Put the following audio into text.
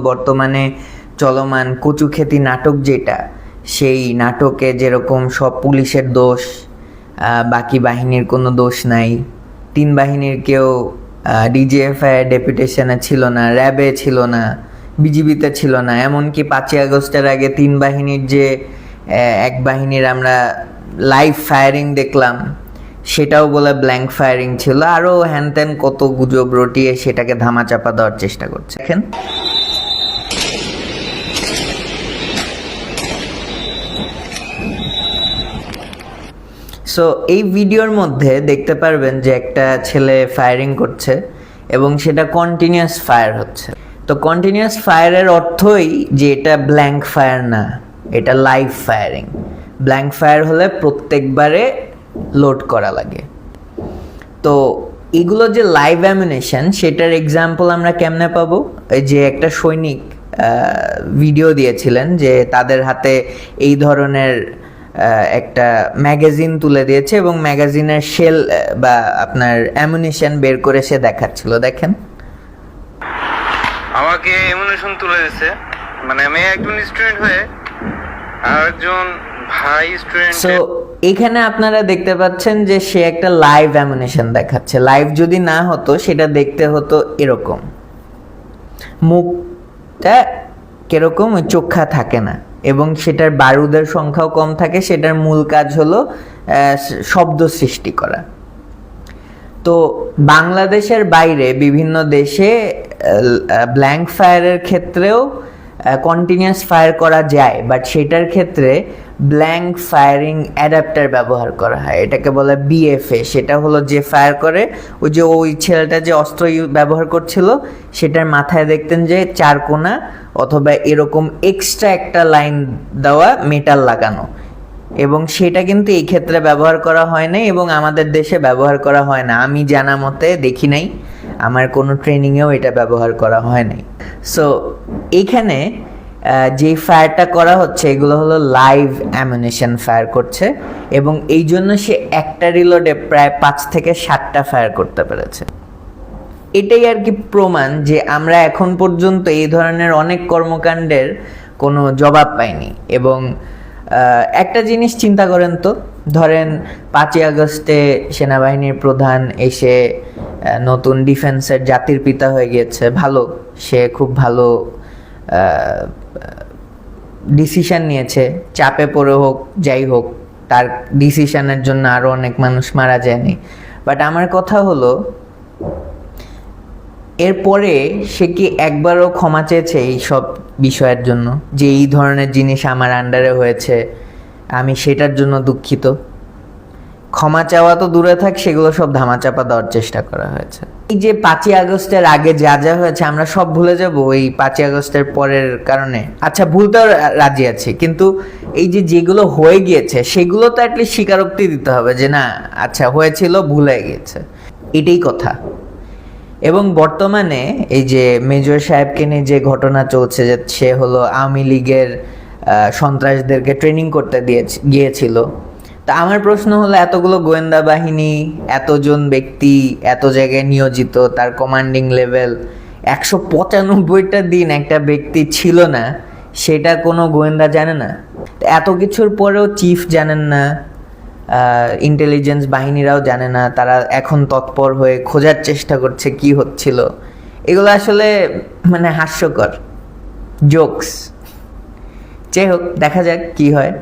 বর্তমানে চলমান কচুক্ষেতি নাটক যেটা, সেই নাটকে যেরকম সব পুলিশের দোষ, বাকি বাহিনীর কোনো দোষ নাই, তিন বাহিনীর কেউ ডিজিএফআই ডেপুটেশনে ছিল না, র্যাবে ছিল না, বিজিবিতে ছিল না, এমনকি 5ই আগস্টের আগে তিন বাহিনীর যে এক বাহিনীর আমরা লাইভ ফায়ারিং দেখলাম, সেটাও বলে ব্ল্যাঙ্ক ফায়ারিং ছিল। আরও হ্যান ত্যান কত গুজব রটিয়ে সেটাকে ধামাচাপা দেওয়ার চেষ্টা করছে। দেখেন, সো এই ভিডিওর মধ্যে দেখতে পারবেন যে একটা ছেলে ফায়ারিং করছে এবং সেটা কন্টিনিউয়াস ফায়ার হচ্ছে। তো কন্টিনিউয়াস ফায়ারের অর্থই যে এটা ব্ল্যাঙ্ক ফায়ার না, এটা লাইভ ফায়ারিং। ব্ল্যাঙ্ক ফায়ার হলে প্রত্যেকবারে লোড করা লাগে। তো এগুলো যে লাইভ অ্যামিনেশন, সেটার এক্সাম্পল আমরা কেমনে পাবো? এই যে একটা সৈনিক ভিডিও দিয়েছিলেন যে তাদের হাতে এই ধরনের একটা ম্যাগাজিন তুলে দিয়েছে এবং ম্যাগাজিনের শেল বা আপনার অ্যামুনিশন বের করে সে দেখাচ্ছিল। দেখেন, আমাকে অ্যামুনিশন তুলে দিয়েছে, মানে আমি একজন স্টুডেন্ট হয়ে আর একজন ভাই স্টুডেন্ট। সো এখানে আপনারা দেখতে পাচ্ছেন যে সে একটা লাইভ অ্যামুনিশন দেখাচ্ছে। লাইভ যদি না হতো সেটা দেখতে হতো এরকম, মুখটা কিরকম ওই চোখা থাকে না এবং সেটার বারুদের সংখ্যাও কম থাকে। সেটার মূল কাজ হলো শব্দ সৃষ্টি করা। তো বাংলাদেশের বাইরে বিভিন্ন দেশে ব্ল্যাঙ্ক ফায়ারের ক্ষেত্রেও কন্টিনিউয়াস ফায়ার করা যায়, বাট সেটার ক্ষেত্রে ব্ল্যাঙ্ক ফায়ারিং অ্যাডাপ্টার ব্যবহার করা হয়। এটাকে বলে বিএফএ। সেটা হলো যে ফায়ার করে, ওই যে ওই ছেলেটা যে অস্ত্র ব্যবহার করছিল সেটার মাথায় দেখতেন যে চারকোনা অথবা এরকম এক্সট্রা একটা লাইন দেওয়া মেটাল লাগানো, এবং সেটা কিন্তু এই ক্ষেত্রে ব্যবহার করা হয় নাই এবং আমাদের দেশে ব্যবহার করা হয় না। আমি জানা মতে দেখি নাই, আমার কোনো ট্রেনিংয়েও এটা ব্যবহার করা হয় নাই। সো এইখানে যেই ফায়ারটা করা হচ্ছে এগুলো হলো লাইভ অ্যামুনিশন ফায়ার করছে এবং এই জন্য সে একটা রিলোডে প্রায় 5 থেকে 7টা ফায়ার করতে পেরেছে। এটাই আর কি প্রমাণ যে আমরা এখন পর্যন্ত এই ধরনের অনেক কর্মকাণ্ডের কোনো জবাব পাইনি। এবং একটা জিনিস চিন্তা করেন তো, ধরেন 5ই আগস্টে সেনাবাহিনীর প্রধান এসে নতুন ডিফেন্সের জাতির পিতা হয়ে গিয়েছে, ভালো, সে খুব ভালো ডিসিশন নিয়েছে, চাপে পড়ে হোক যাই হোক, তার ডিসিশনের জন্য আরও অনেক মানুষ মারা যায়নি। বাট আমার কথা হলো, এরপরে সে কি একবারও ক্ষমা চেয়েছে এই সব বিষয়ের জন্য, যে এই ধরনের জিনিস আমার আন্ডারে হয়েছে, আমি সেটার জন্য দুঃখিত? ক্ষমা চাওয়া তো দূরে থাক, সেগুলো সব ধামাচাপা দেওয়ার চেষ্টা করা হয়েছে। এই যে 5ই আগস্টের আগে যা যা হয়েছে আমরা সব ভুলে যাব এই 5ই আগস্টের পরের কারণে? আচ্ছা, ভুলতেও রাজি আছি, কিন্তু এই যে যেগুলো হয়ে গিয়েছে সেগুলো তো অ্যাটলিস্ট স্বীকারোক্তি দিতে হবে যে না, আচ্ছা হয়েছিল, ভুল হয়ে গিয়েছে, এটাই কথা। এবং বর্তমানে এই যে মেজর সাহেবকে নিয়ে যে ঘটনা চলছে, যে সে হলো আওয়ামী লীগের সন্ত্রাসদেরকে ট্রেনিং করতে গিয়েছিল। তা আমার প্রশ্ন হলো, এতগুলো গোয়েন্দা বাহিনী, এতজন ব্যক্তি, এত জায়গায় নিয়োজিত, তার কমান্ডিং লেভেল, 195টা দিন একটা ব্যক্তি ছিল না, সেটা কোনো গোয়েন্দা জানে না? এত কিছুর পরেও চিফ জানেন না, ইন্টেলিজেন্স বাহিনীরাও জানে না, তারা এখন তৎপর হয়ে খোঁজার চেষ্টা করছে কি হচ্ছিল। এগুলো আসলে মানে হাস্যকর, জোকস। যাই হোক, দেখা যাক কি হয়।